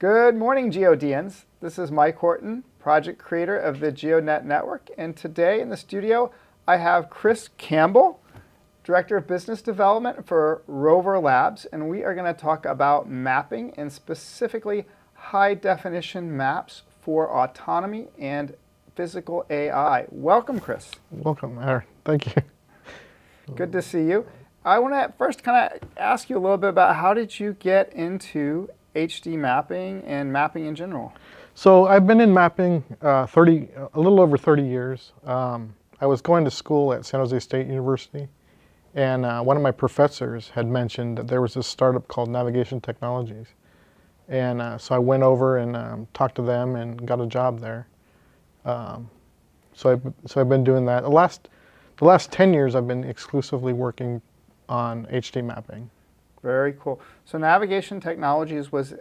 Good morning, GeoDians. This is Mike Horton, project creator of the GeoDNet network, and today in the studio I have Chris Campbell, Director of Business Development for Rover Labs, and we are going to talk about mapping and specifically high-definition maps for autonomy and physical AI. Welcome, Chris. Welcome, Aaron. Thank you. Good to see you. I want to first kind of ask you a little bit about how did you get into HD mapping and mapping in general? So I've been in mapping a little over 30 years. I was going to school at San Jose State University, and one of my professors had mentioned that there was this startup called Navigation Technologies. And so I went over and talked to them and got a job there. So I've been doing that. The last 10 years I've been exclusively working on HD mapping. Very cool. So Navigation Technologies was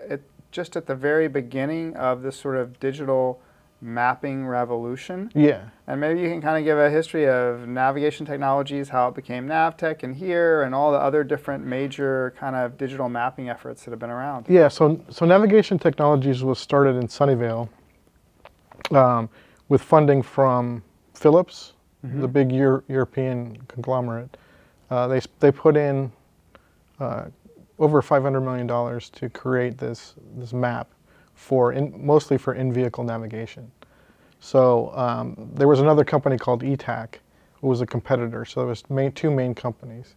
just at the very beginning of this sort of digital mapping revolution. Yeah. And maybe you can kind of give a history of Navigation Technologies, how it became NavTech and here, and all the other different major kind of digital mapping efforts that have been around. Yeah, so Navigation Technologies was started in Sunnyvale with funding from Philips, the big European conglomerate. They put in over $500 million to create this map mostly for in-vehicle navigation. So there was another company called ETAC, who was a competitor. So there was two main companies,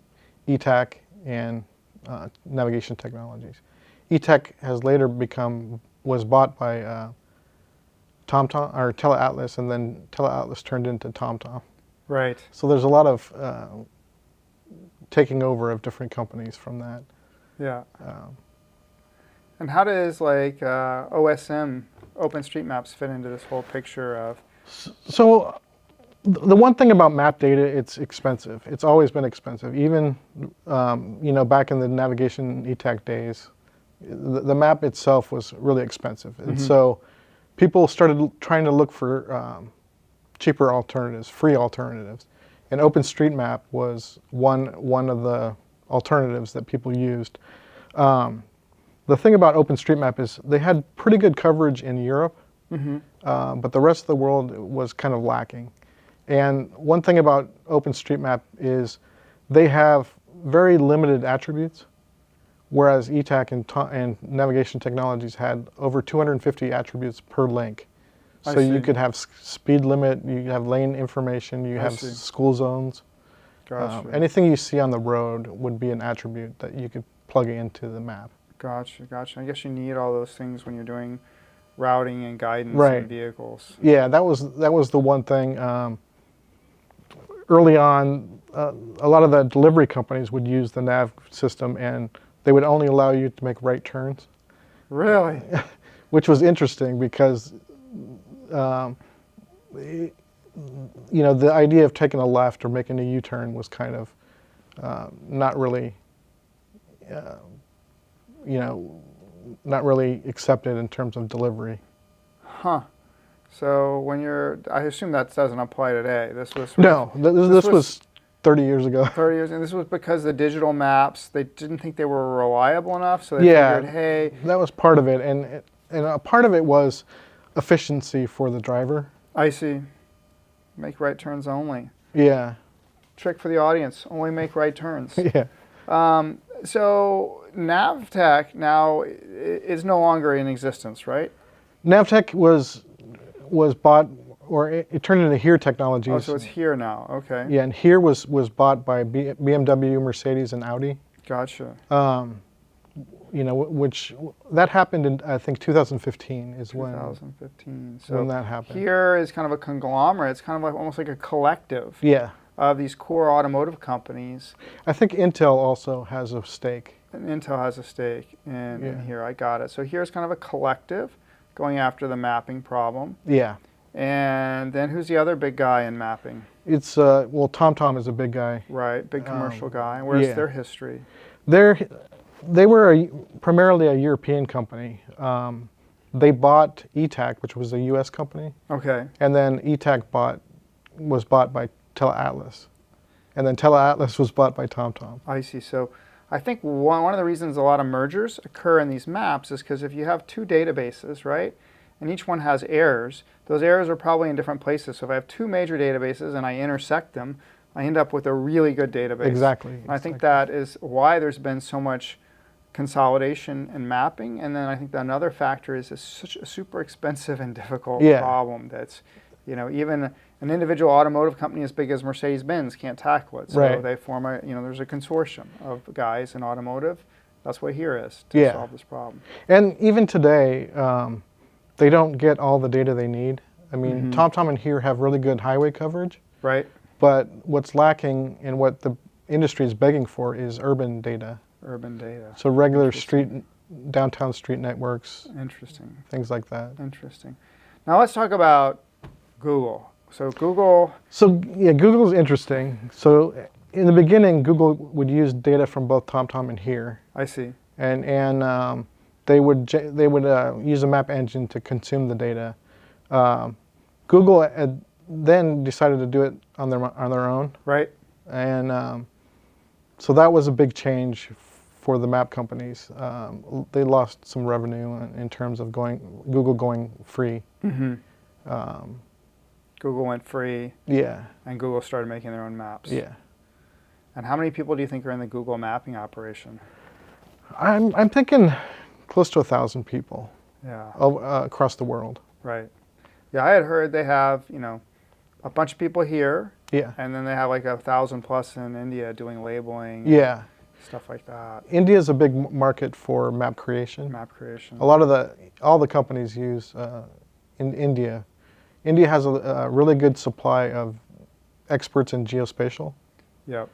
ETAC and Navigation Technologies. ETAC has later was bought by TomTom or TeleAtlas, and then TeleAtlas turned into TomTom. Right. So there's a lot of taking over of different companies from that. Yeah. And how does like OSM, OpenStreetMaps, fit into this whole picture of? So the one thing about map data, it's expensive. It's always been expensive. Even back in the navigation ETAC days, the map itself was really expensive. And so people started trying to look for cheaper alternatives, free alternatives. And OpenStreetMap was one of the alternatives that people used. The thing about OpenStreetMap is they had pretty good coverage in Europe, but the rest of the world was kind of lacking. And one thing about OpenStreetMap is they have very limited attributes, whereas ETAC and Navigation Technologies had over 250 attributes per link. So you could have speed limit, you have lane information, you have school zones. Gotcha. Anything you see on the road would be an attribute that you could plug into the map. Gotcha, gotcha. I guess you need all those things when you're doing routing and guidance in vehicles. Yeah, that was the one thing. Early on, a lot of the delivery companies would use the nav system, and they would only allow you to make right turns. Really? Which was interesting because the idea of taking a left or making a U-turn was kind of not really accepted in terms of delivery. Huh. So I assume that doesn't apply today. This was this was 30 years ago. 30 years, and this was because the digital maps, they didn't think they were reliable enough, so they figured, hey. That was part of it, and a part of it was efficiency for the driver. I see. Make right turns only. Yeah. Trick for the audience, only make right turns. Yeah. So NavTech now is no longer in existence, right? NavTech was bought, or it turned into HERE Technologies. Oh, so it's HERE now, okay. Yeah, and HERE was bought by BMW, Mercedes, and Audi. Gotcha. Which that happened in, I think, 2015 is 2015. So when that happened. HERE is kind of a conglomerate. It's kind of like almost like a collective. Yeah. Of these core automotive companies. I think Intel also has a stake. And Intel has a stake in HERE. I got it. So HERE's kind of a collective going after the mapping problem. Yeah. And then who's the other big guy in mapping? It's TomTom is a big guy. Right, big commercial guy. Where's their history? They were primarily a European company. They bought ETAC, which was a U.S. company. Okay. And then ETAC was bought by TeleAtlas. And then TeleAtlas was bought by TomTom. I see. So I think one of the reasons a lot of mergers occur in these maps is because if you have two databases, right, and each one has errors, those errors are probably in different places. So if I have two major databases and I intersect them, I end up with a really good database. Exactly. I think that is why there's been so much consolidation and mapping. And then I think that another factor is it's such a super expensive and difficult problem that's, even an individual automotive company as big as Mercedes-Benz can't tackle it. So they form there's a consortium of guys in automotive. That's what here is to solve this problem. And even today, they don't get all the data they need. I mean, TomTom and Here have really good highway coverage. Right. But what's lacking and what the industry is begging for is urban data. Urban data. So regular downtown street networks. Interesting. Things like that. Interesting. Now let's talk about Google. So Google. So yeah, Google's interesting. So in the beginning, Google would use data from both TomTom and Here. I see. And they would use a map engine to consume the data. Google had then decided to do it on their own. Right. And so that was a big change for the map companies. They lost some revenue in terms of Google going free. Google went free. Yeah. And Google started making their own maps. Yeah. And how many people do you think are in the Google mapping operation? I'm thinking close to 1,000 people. Yeah. Across the world. Right. Yeah, I had heard they have, a bunch of people here. Yeah. And then they have like 1,000 plus in India doing labeling. Yeah. Stuff like that. India is a big market for map creation. Map creation. A lot of all the companies use in India. India has a really good supply of experts in geospatial. Yep.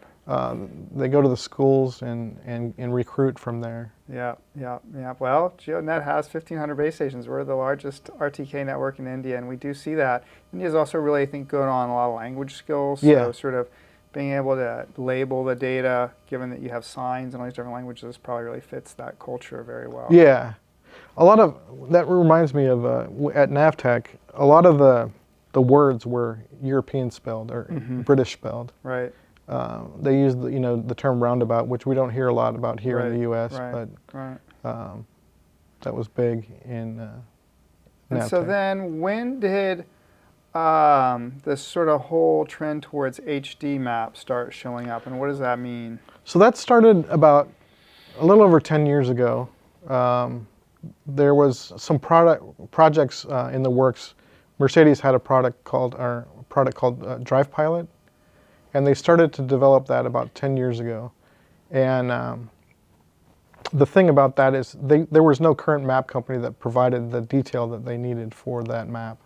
They go to the schools and recruit from there. Yeah. Well, GeoDNet has 1,500 base stations. We're the largest RTK network in India, and we do see that. India's also really, I think, good on a lot of language skills. So sort of being able to label the data, given that you have signs in all these different languages, probably really fits that culture very well. Yeah. A lot of, that reminds me of, at Navtech, a lot of the words were European spelled or British spelled. Right. They use the term roundabout, which we don't hear a lot about here in the U.S., but that was big in And Navtech. so then when did this sort of whole trend towards HD maps start showing up, and what does that mean? So that started about a little over 10 years ago. There was some projects in the works. Mercedes had a product called Drive Pilot, and they started to develop that about 10 years ago. And the thing about that is there was no current map company that provided the detail that they needed for that map.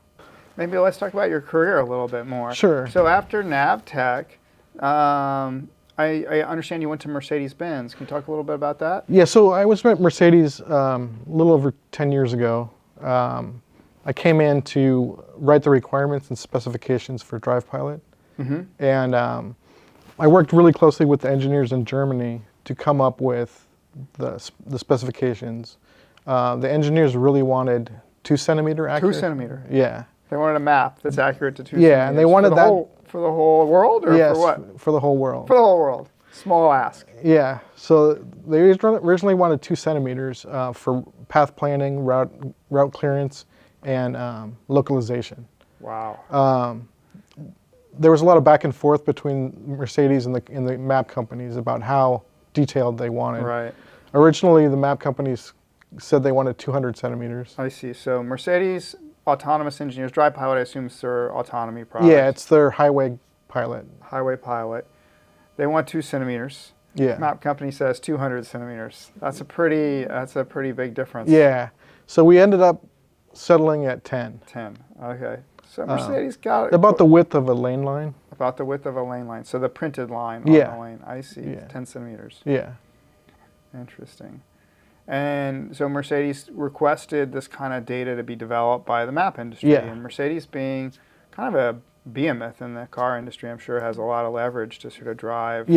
Maybe let's talk about your career a little bit more. Sure. So after Navtech, I understand you went to Mercedes-Benz. Can you talk a little bit about that? Yeah, so I was at Mercedes a little over 10 years ago. I came in to write the requirements and specifications for Drive Pilot. And I worked really closely with the engineers in Germany to come up with the specifications. The engineers really wanted 2 centimeter accurate. 2 centimeter. Yeah. They wanted a map that's accurate to 2 centimeters. Yeah, and they wanted for the whole world, or yes, for what? For the whole world. For the whole world. Small ask. Yeah. So they originally wanted 2 centimeters for path planning, route clearance, and localization. Wow. There was a lot of back and forth between Mercedes and the map companies about how detailed they wanted. Right. Originally, the map companies said they wanted 200 centimeters. I see. So Mercedes autonomous engineers, Drive Pilot, I assume is their autonomy product. Yeah, it's their highway pilot. Highway Pilot. They want 2 centimeters. Yeah. Map company says 200 centimeters. That's a pretty big difference. Yeah. So we ended up settling at 10. 10. Okay. So Mercedes got it. About the width of a lane line. About the width of a lane line. So the printed line on the lane. I see. Yeah. 10 centimeters. Yeah. Interesting. And so Mercedes requested this kind of data to be developed by the map industry. Yeah. And Mercedes being kind of a behemoth in the car industry, I'm sure has a lot of leverage to sort of drive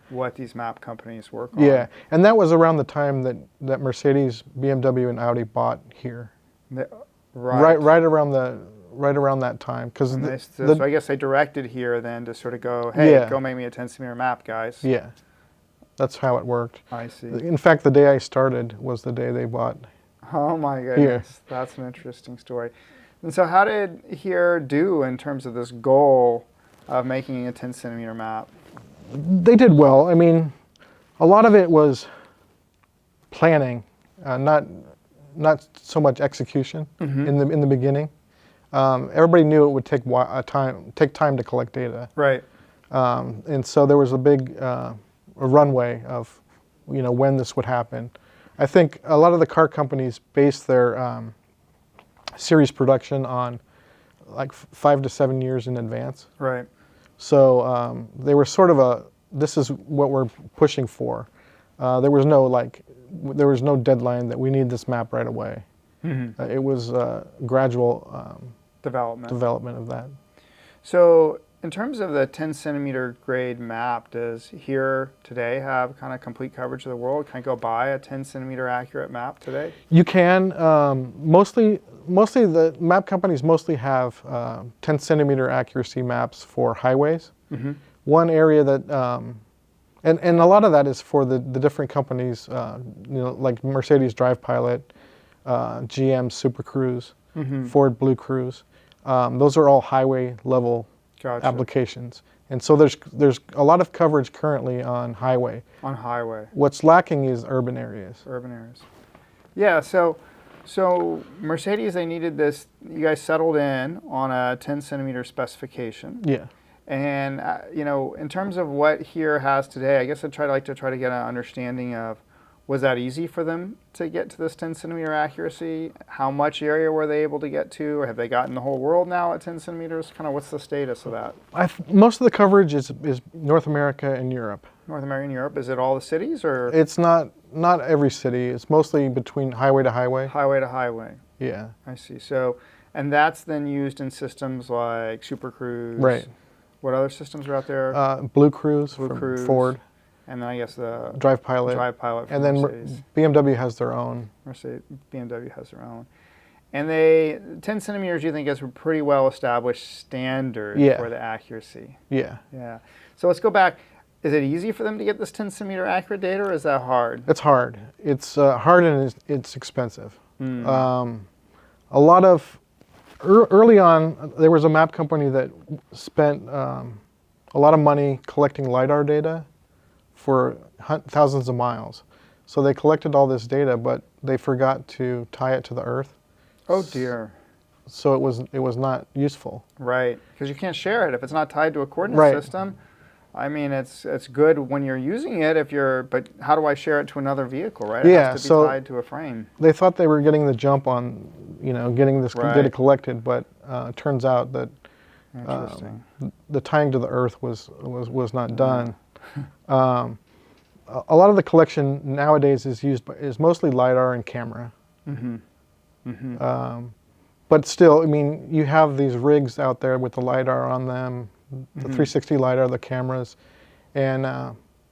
what these map companies work on. Yeah. And that was around the time that Mercedes, BMW, and Audi bought here. Right around that time. So I guess they directed here then to sort of go, hey, go make me a 10 centimeter map, guys. Yeah. That's how it worked. I see. In fact, the day I started was the day they bought. Oh my goodness, Here. That's an interesting story. And so how did Here do in terms of this goal of making a 10 centimeter map? They did well. I mean, a lot of it was planning, not so much execution in the beginning. Everybody knew it would take time to collect data. Right. And so there was a big a runway of, when this would happen. I think a lot of the car companies based their series production on like 5 to 7 years in advance. Right. So they were sort of this is what we're pushing for. There was no deadline that we need this map right away. It was gradual development of that. So in terms of the 10 centimeter grade map, does Here today have kind of complete coverage of the world? Can I go buy a 10 centimeter accurate map today? You can. Mostly the map companies mostly have 10 centimeter accuracy maps for highways. One area that, and a lot of that is for the different companies, like Mercedes Drive Pilot, GM Super Cruise, Ford Blue Cruise. Those are all highway level applications. And so there's a lot of coverage currently on highway. On highway. What's lacking is urban areas. Urban areas. Yeah, so Mercedes, they needed this, you guys settled in on a 10 centimeter specification. Yeah. And, in terms of what Here has today, I guess I'd like to get an understanding of, was that easy for them to get to this 10 centimeter accuracy? How much area were they able to get to? Or have they gotten the whole world now at 10 centimeters? Kind of what's the status of that? Most of the coverage is North America and Europe. North America and Europe, is it all the cities or? It's not every city. It's mostly between highway to highway. Highway to highway. Yeah. I see. So, and that's then used in systems like Super Cruise. Right. What other systems are out there? Blue Cruise Blue from Cruise. Ford. And then I guess the Drive Pilot. from and then Mercedes. BMW has their own. BMW has their own. And 10 centimeters, you think, is a pretty well established standard for the accuracy. Yeah. Yeah. So let's go back. Is it easy for them to get this 10 centimeter accurate data, or is that hard? It's hard. It's hard and it's expensive. A lot of early on, there was a map company that spent a lot of money collecting LiDAR data for thousands of miles. So they collected all this data, but they forgot to tie it to the Earth. Oh dear. So it was not useful. Right, because you can't share it if it's not tied to a coordinate system. I mean, it's good when you're using it but how do I share it to another vehicle, right? It has to be tied to a frame. They thought they were getting the jump on, getting this data collected, but it turns out that the tying to the Earth was not done. A lot of the collection nowadays is mostly LiDAR and camera. But still, I mean, you have these rigs out there with the LiDAR on them, the 360 LiDAR, the cameras, and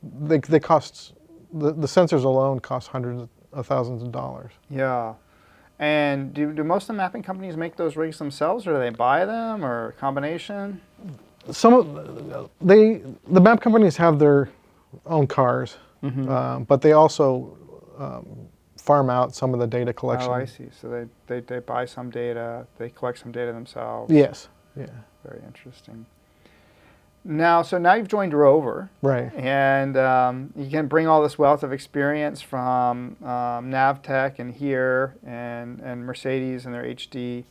they cost, the sensors alone cost hundreds of thousands of dollars. Yeah. And do most of the mapping companies make those rigs themselves, or do they buy them, or a combination? The map companies have their own cars, but they also farm out some of the data collection. Oh, I see. So they buy some data, they collect some data themselves. Yes. Yeah. Very interesting. Now you've joined Rover. Right. And you can bring all this wealth of experience from Navtech and Here and Mercedes and their HD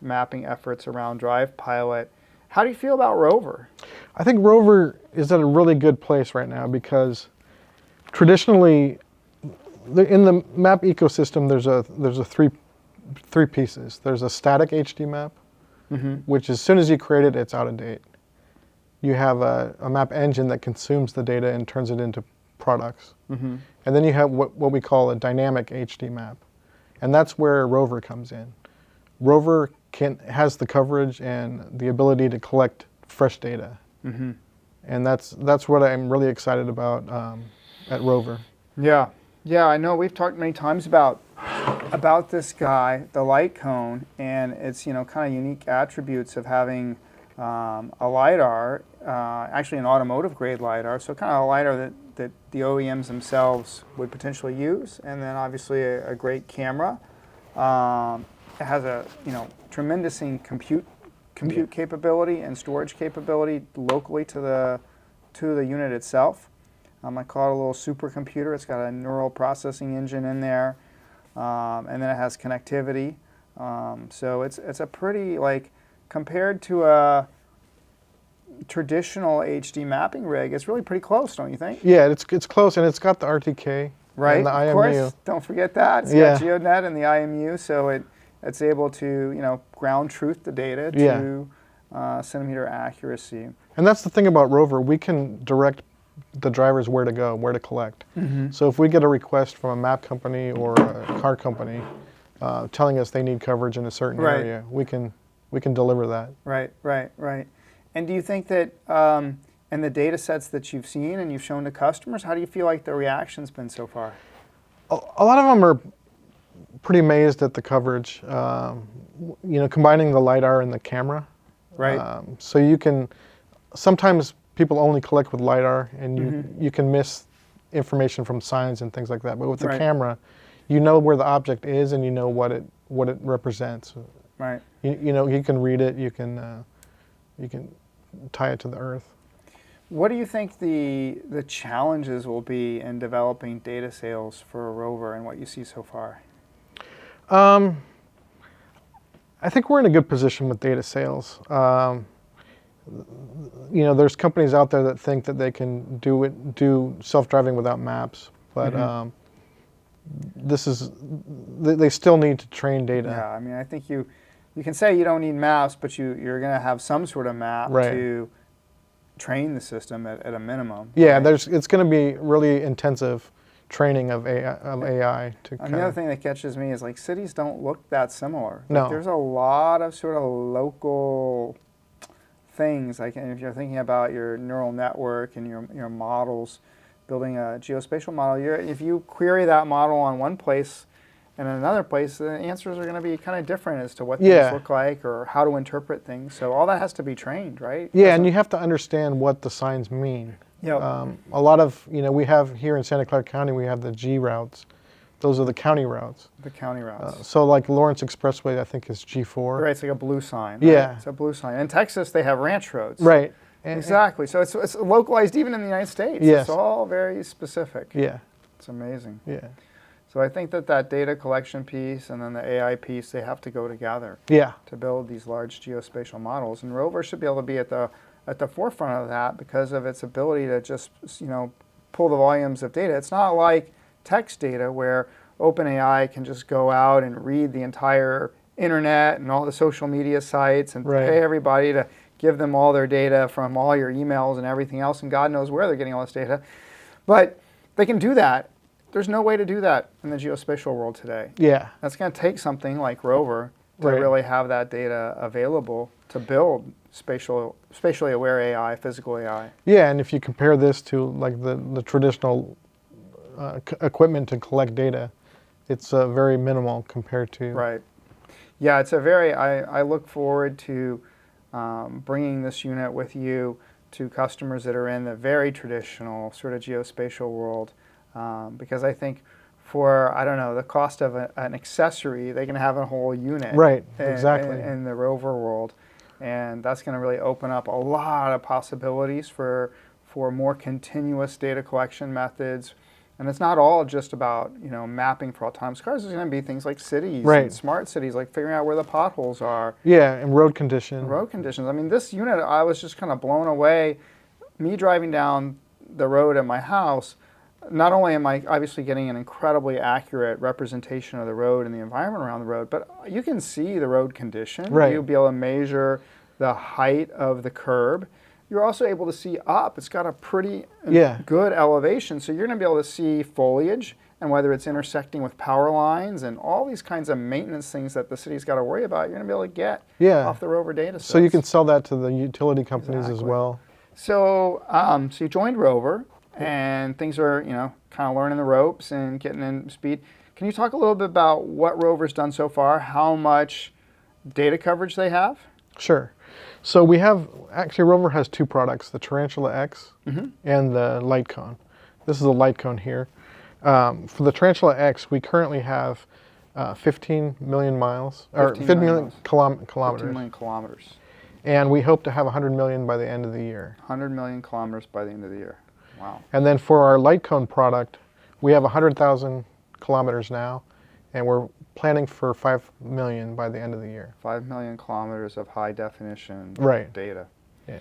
mapping efforts around Drive Pilot. How do you feel about Rover? I think Rover is at a really good place right now because traditionally, in the map ecosystem, there's a three pieces. There's a static HD map, which as soon as you create it, it's out of date. You have a map engine that consumes the data and turns it into products. And then you have what we call a dynamic HD map. And that's where Rover comes in. Rover has the coverage and the ability to collect fresh data. And that's what I'm really excited about at Rover. Yeah. Yeah, I know we've talked many times about this guy, the light cone, and its kind of unique attributes of having a LiDAR, actually an automotive grade LiDAR, so kind of a LiDAR that the OEMs themselves would potentially use, and then obviously a great camera. It has a tremendous compute capability and storage capability locally to the unit itself. I call it a little supercomputer. It's got a neural processing engine in there, and then it has connectivity. So it's a pretty, like, compared to a traditional HD mapping rig, it's really pretty close, don't you think? Yeah, it's close, and it's got the RTK right, and the IMU. Of course, don't forget that. It's got GeoDNet and the IMU, so it's able to ground truth the data to centimeter accuracy. And that's the thing about Rover. We can direct the drivers where to go, where to collect. So if we get a request from a map company or a car company telling us they need coverage in a certain area, we can deliver that. Right. And do you think that in the data sets that you've seen and you've shown to customers, how do you feel like the reaction's been so far? A lot of them are pretty amazed at the coverage. Combining the LiDAR and the camera. Right. So you can, sometimes people only collect with LiDAR, and you can miss information from signs and things like that. But with the camera, you know where the object is, and you know what it represents. Right. You can read it. You can tie it to the earth. What do you think the challenges will be in developing data sales for a rover, and what you see so far? I think we're in a good position with data sales. There's companies out there that think that they can do self-driving without maps, but they still need to train data. Yeah, I mean, I think you can say you don't need maps, but you're going to have some sort of map to train the system at a minimum. Yeah, it's going to be really intensive training of AI. And the other thing that catches me is, like, cities don't look that similar. No. Like, there's a lot of sort of local things, like if you're thinking about your neural network and your models, building a geospatial model, if you query that model on one place and in another place, the answers are going to be kind of different as to what things look like or how to interpret things. So all that has to be trained, right? Yeah, and you have to understand what the signs mean. Yeah. A lot of, we have here in Santa Clara County, we have the G routes. Those are the county routes. The county routes. So like Lawrence Expressway, I think, is G4. Right, it's like a blue sign. Right? Yeah. It's a blue sign. In Texas, they have ranch roads. Right. Exactly. So it's localized even in the United States. Yes. It's all very specific. Yeah. It's amazing. Yeah. So I think that data collection piece and then the AI piece, they have to go together. Yeah. To build these large geospatial models. And Rover should be able to be at the forefront of that because of its ability to just, pull the volumes of data. It's not like text data where OpenAI can just go out and read the entire internet and all the social media sites and pay everybody to give them all their data from all your emails and everything else, and God knows where they're getting all this data. But they can do that. There's no way to do that in the geospatial world today. Yeah. That's going to take something like Rover to really have that data available to build spatially aware AI, physical AI. Yeah, and if you compare this to like the traditional equipment to collect data, it's very minimal compared to... Right. Yeah, it's I look forward to bringing this unit with you to customers that are in the very traditional sort of geospatial world, because I think for, the cost of an accessory, they can have a whole unit. Right, exactly. In the Rover world. And that's going to really open up a lot of possibilities for more continuous data collection methods. And it's not all just about, mapping for autonomous cars. There's going to be things like cities and smart cities, like figuring out where the potholes are. Yeah, and road conditions. I mean, this unit, I was just kind of blown away. Me driving down the road at my house, not only am I obviously getting an incredibly accurate representation of the road and the environment around the road, but you can see the road condition. Right. You'll be able to measure the height of the curb. You're also able to see up. It's got a pretty good elevation, so you're going to be able to see foliage and whether it's intersecting with power lines and all these kinds of maintenance things that the city's got to worry about, you're going to be able to get off the Rover data sets. So you can sell that to the utility companies as well. So, so you joined Rover, and things are, kind of learning the ropes and getting in speed. Can you talk a little bit about what Rover's done so far, how much data coverage they have? Sure. So Rover has two products, the Tarantula X and the Lightcon. This is a light cone here. For the Tarantula X, we currently have 15 million miles, or 15 50 million million miles. kilometers. 15 million kilometers. And we hope to have 100 million by the end of the year. 100 million kilometers by the end of the year. Wow. And then for our light cone product, we have 100,000 kilometers now, and we're planning for 5 million by the end of the year. 5 million kilometers of high definition Right. data. Yeah.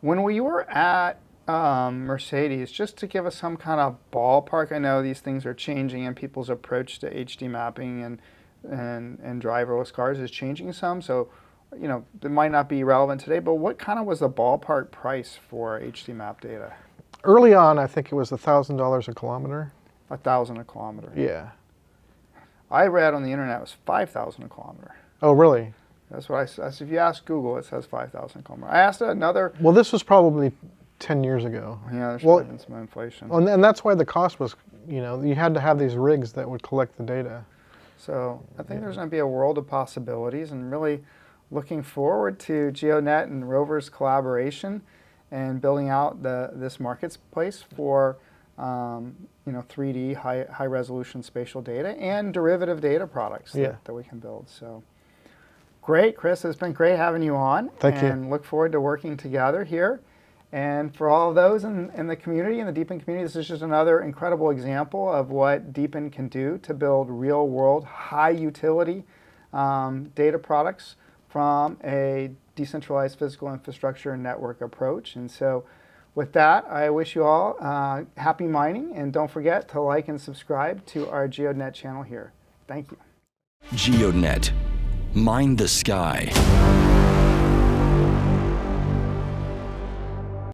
When we were at Mercedes, just to give us some kind of ballpark, I know these things are changing and people's approach to HD mapping and driverless cars is changing some, so you know, it might not be relevant today, but what kind of was the ballpark price for HD map data? Early on, I think it was $1,000 a kilometer. 1,000 a kilometer. Yeah. I read on the internet it was 5,000 a kilometer. Oh, really? That's what I said. If you ask Google, it says 5,000 a kilometer. I asked another. Well, this was probably 10 years ago. Yeah, there's Well, been some inflation. And that's why the cost was, you know, you had to have these rigs that would collect the data. So I think there's going to be a world of possibilities, and really looking forward to GeoNet and Rover's collaboration and building out this marketplace for you know, 3D high resolution spatial data and derivative data products that we can build. So great, Chris. It's been great having you on. Thank you. And look forward to working together here. And for all of those in the community, in the DeepIn community, this is just another incredible example of what DeepIn can do to build real-world, high-utility data products from a decentralized physical infrastructure and network approach. And so with that, I wish you all happy mining, and don't forget to like and subscribe to our GeoDNet channel here. Thank you. GeoDNet. Mine the sky.